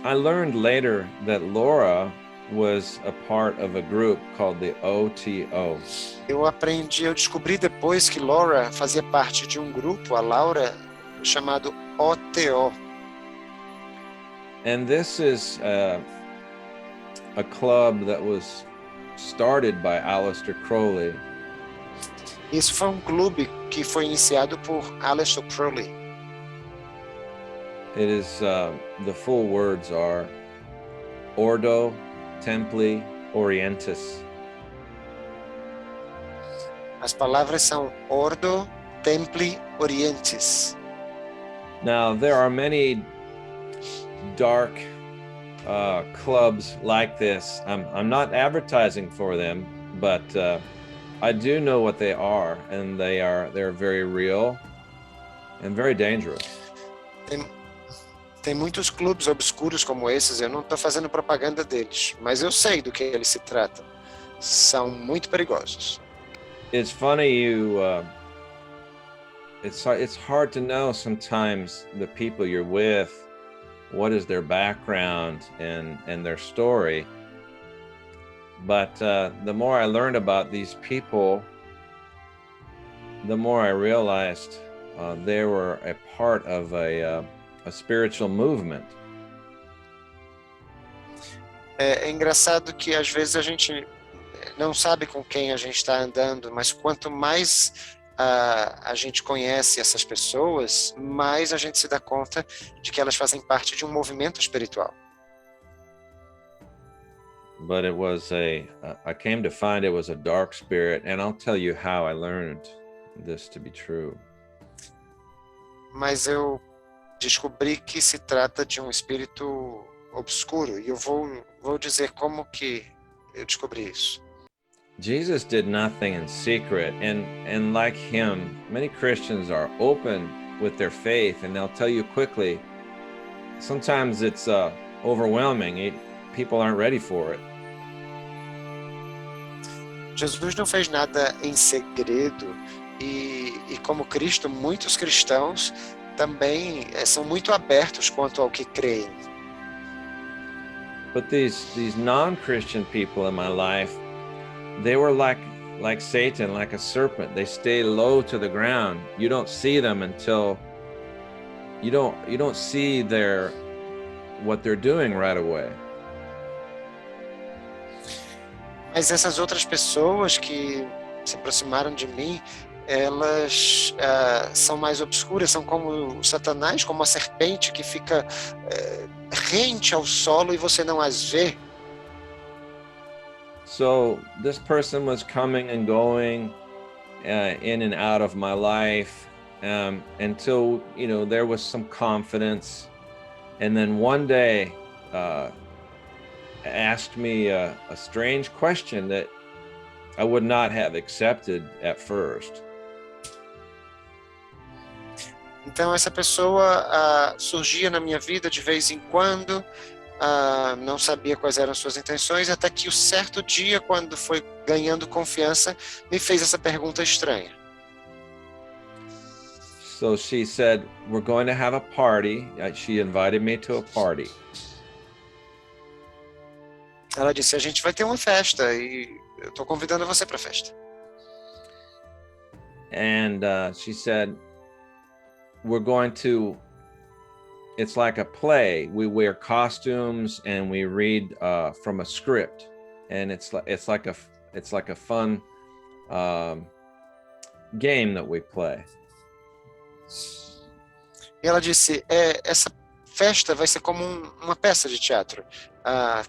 I learned later that Laura was a part of a group called the OTO. Eu descobri depois que Laura fazia parte de um grupo, a Laura, chamado OTO. And this is a club that was started by Aleister Crowley. Isso foi um clube que foi iniciado por Aleister Crowley. It is, the full words are Ordo Templi Orientis. As palavras são Ordo Templi Orientis. Now, there are many dark clubs like this. I'm not advertising for them, but I do know what they are, and they're very real and very dangerous. Tem muitos clubes obscuros como esses, eu não estou fazendo propaganda deles, mas eu sei do que eles se tratam. São muito perigosos. It's funny, it's hard to know sometimes the people you're with, what is their background and their story. But the more I learned about these people, the more I realized they were a part of a spiritual movement. É engraçado que às vezes a gente não sabe com quem a gente está andando, mas quanto mais a gente conhece essas pessoas, mais a gente se dá conta de que elas fazem parte de um movimento espiritual. But it was I came to find it was a dark spirit, and I'll tell you how I learned this to be true. Mas eu descobri que se trata de um espírito obscuro, e eu vou dizer como que eu descobri isso. Jesus did nothing in secret, and like him, many Christians are open with their faith, and they'll tell you quickly. Sometimes it's overwhelming. People aren't ready for it. Jesus não fez nada em segredo, e como Cristo, muitos cristãos também são muito abertos quanto ao que creem. But these non-Christian people in my life, they were like Satan, like a serpent. They stay low to the ground. You don't see them until you don't see what they're doing right away. Mas essas outras pessoas que se aproximaram de mim, elas são mais obscuras, são como Satanás, como a serpente que fica rente ao solo e você não as vê. So this person was coming and going in and out of my life until there was some confidence, and then one day asked me a strange question that I would not have accepted at first. Então essa pessoa surgia na minha vida de vez em quando, não sabia quais eram suas intenções, até que o certo dia, quando foi ganhando confiança, me fez essa pergunta estranha. So she said, "We're going to have a party." She invited me to a party. Ela disse, a gente vai ter uma festa e eu estou convidando você para a festa. And she said, we're going to, it's like a play. We wear costumes and we read from a script. And it's like a fun game that we play. E ela disse, essa festa vai ser como uma peça de teatro.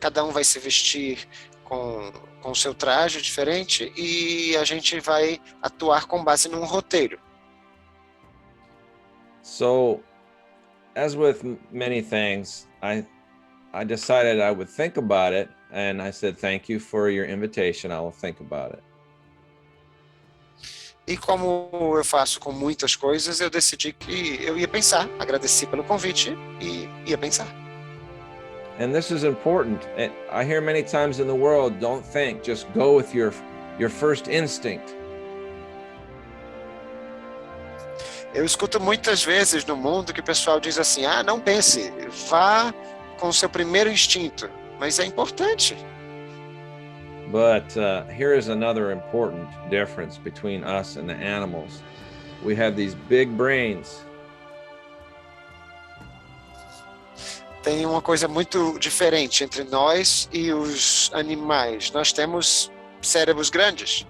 Cada um vai se vestir com o seu traje diferente e a gente vai atuar com base num roteiro. So, as with many things, I decided I would think about it, and I said, "Thank you for your invitation. I will think about it." E como eu faço com muitas coisas, eu decidi que eu ia pensar, agradeci pelo convite e ia pensar. And this is important. I hear many times in the world, don't think, just go with your first instinct. Eu escuto muitas vezes no mundo que o pessoal diz assim, não pense, vá com o seu primeiro instinto, mas é importante. But here is another important difference between us and the animals. We have these big brains. Tem uma coisa muito diferente entre nós e os animais. Nós temos cérebros grandes.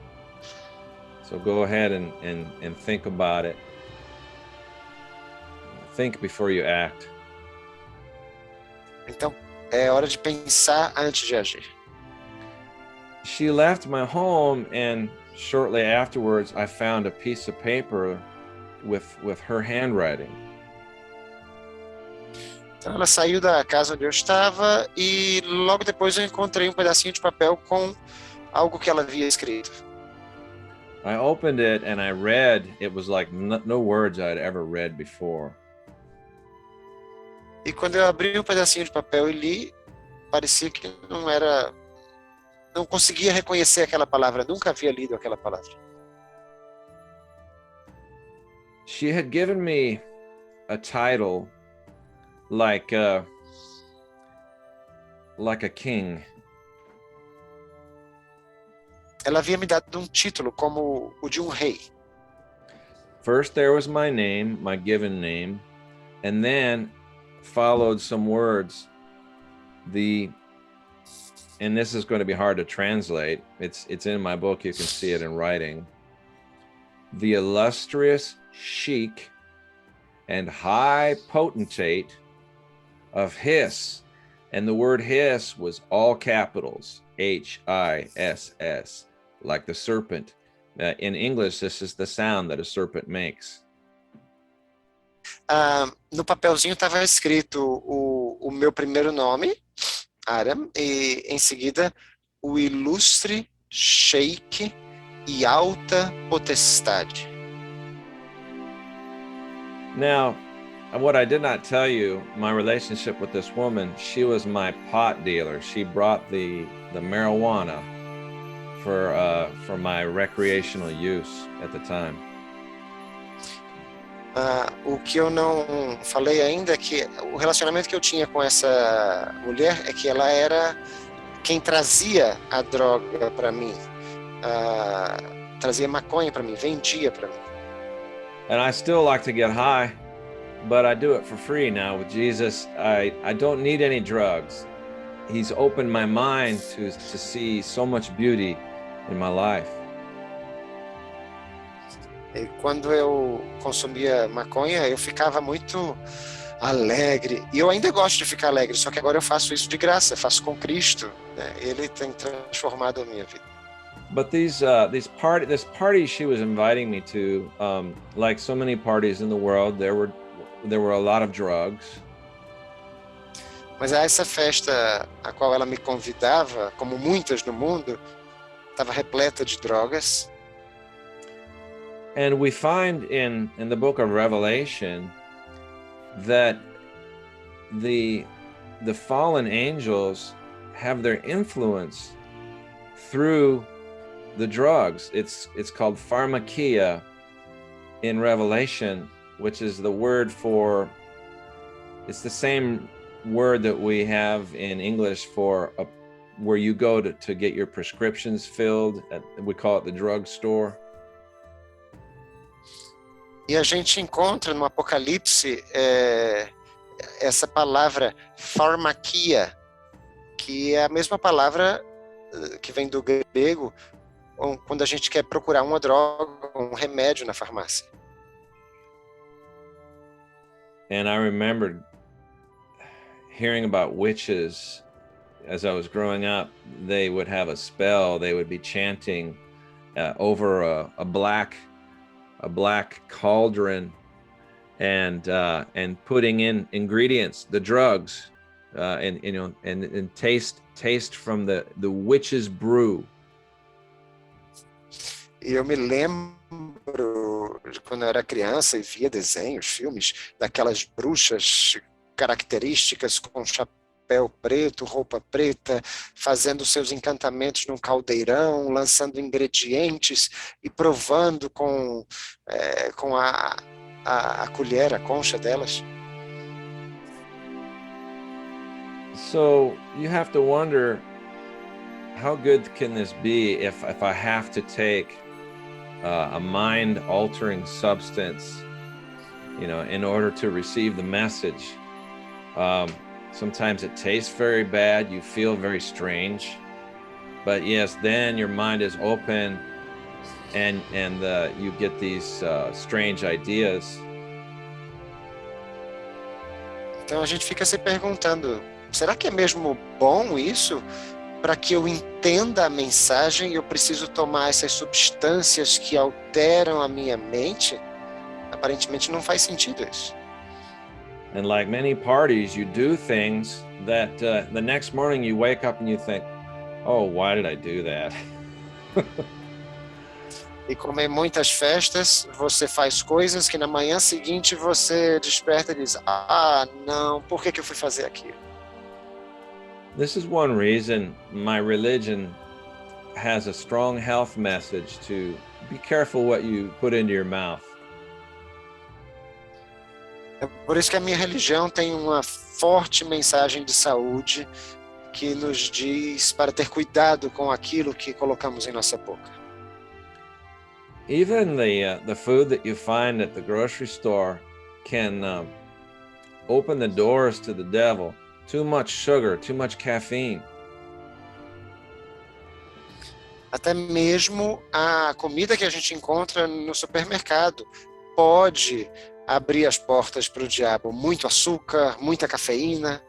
So go ahead and think about it. Think before you act. Então, é hora de pensar antes de agir. She left my home, and shortly afterwards, I found a piece of paper with her handwriting. Então, ela saiu da casa onde eu estava e logo depois eu encontrei um pedacinho de papel com algo que ela havia escrito. I opened it and I read. It was like no words I'd ever read before. E quando eu abri um pedacinho de papel e li, parecia que não conseguia reconhecer aquela palavra, nunca havia lido aquela palavra. She had given me a title like a king. Ela havia me dado um título como o de um rei. First there was my name, my given name, and then followed some words. And this is going to be hard to translate. It's in my book. You can see it in writing. The illustrious sheik and high potentate of Hiss. And the word Hiss was all capitals, Hiss, like the serpent. In English, this is the sound that a serpent makes. No papelzinho estava escrito o meu primeiro nome, Aram, e em seguida o ilustre sheik e alta potestade. Now, what I did not tell you, my relationship with this woman, she was my pot dealer. She brought the marijuana for my recreational use at the time. O que eu não falei ainda é que o relacionamento que eu tinha com essa mulher é que ela era quem trazia a droga para mim, trazia maconha para mim, vendia para mim. And I still like to get high, but I do it for free now with Jesus. I don't need any drugs. He's opened my mind to see so much beauty in my life. E quando eu consumia maconha, eu ficava muito alegre. E eu ainda gosto de ficar alegre, só que agora eu faço isso de graça, faço com Cristo, né? Ele tem transformado a minha vida. But this party she was inviting me to, like so many parties in the world, there were a lot of drugs. Mas essa festa a qual ela me convidava, como muitas no mundo, estava repleta de drogas. And we find in the book of Revelation that the fallen angels have their influence through the drugs. It's called pharmakia in Revelation, which is the word for, it's the same word that we have in English for where you go to get your prescriptions filled. We call it the drug store. E a gente encontra no Apocalipse essa palavra pharmakia, que é a mesma palavra que vem do grego quando a gente quer procurar uma droga, um remédio na farmácia. And I remembered hearing about witches as I was growing up. They would have a spell. They would be chanting over a black cauldron and putting in ingredients, the drugs, and taste from the witch's brew. E eu me lembro de quando eu era criança e via desenhos, filmes daquelas bruxas características com chapéu preto, roupa preta, fazendo seus encantamentos num caldeirão, lançando ingredientes e provando com a colher, a concha delas. So you have to wonder, how good can this be if I have to take a mind-altering substance, in order to receive the message? Sometimes it tastes very bad, you feel very strange, but yes, then your mind is open and you get these strange ideas. Então a gente fica se perguntando, será que é mesmo bom isso? Para que eu entenda a mensagem, eu preciso tomar essas substâncias que alteram a minha mente? Aparentemente não faz sentido isso. And like many parties, you do things that the next morning you wake up and you think, oh, why did I do that? E como em muitas festas, você faz coisas que na manhã seguinte você desperta e diz, não, por que eu fui fazer aquilo? This is one reason my religion has a strong health message to be careful what you put into your mouth. É por isso que a minha religião tem uma forte mensagem de saúde que nos diz para ter cuidado com aquilo que colocamos em nossa boca. Even the food that you find at the grocery store can open the doors to the devil. Too much sugar, too much caffeine. Até mesmo a comida que a gente encontra no supermercado pode abrir as portas para o diabo. Muito açúcar, muita cafeína.